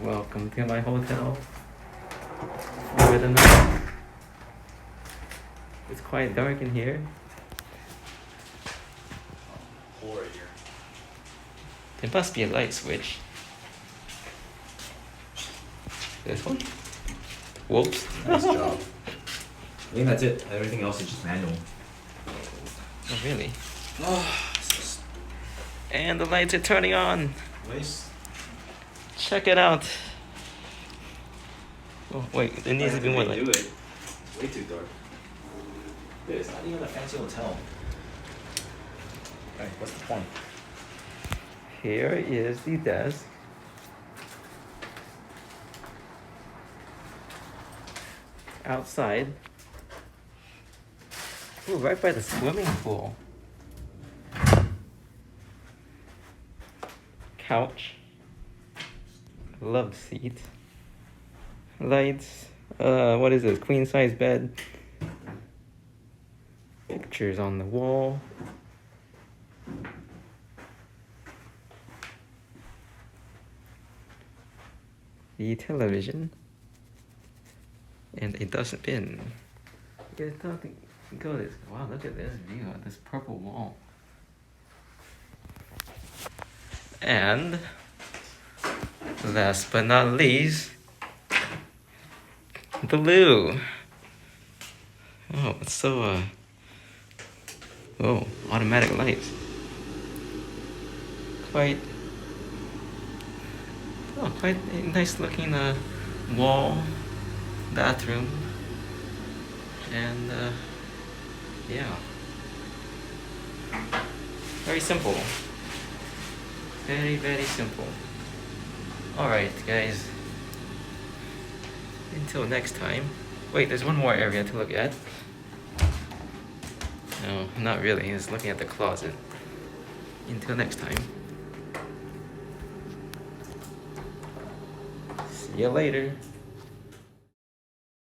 Welcome to my hotel for the night. It's quite dark in here. Hole right here. There must be a light switch. This one? Whoops. Nice job. I think that's it. Everything else is just manual. Oh, really? Oh, it's just And the lights are turning on. nice. Check it out. Oh, wait, there needs to be more light. Do it. It's way too dark. Dude, it's not even a fancy hotel. Alright, what's the point? Here is the desk. Outside. Ooh, right by the swimming pool. Couch. Love seat. Lights. What is this? Queen size bed. Pictures on the wall. The television. And a dustbin. You guys don't think, go this. Wow, look at this view of this purple wall. And last but not least, the loo. Oh, it's so oh, automatic lights. Quite a nice looking wall, bathroom, and yeah, very simple. Very, very simple. Alright, guys. Until next time. Wait, there's one more area to look at. No, not really. It's looking at the closet. Until next time. See you later.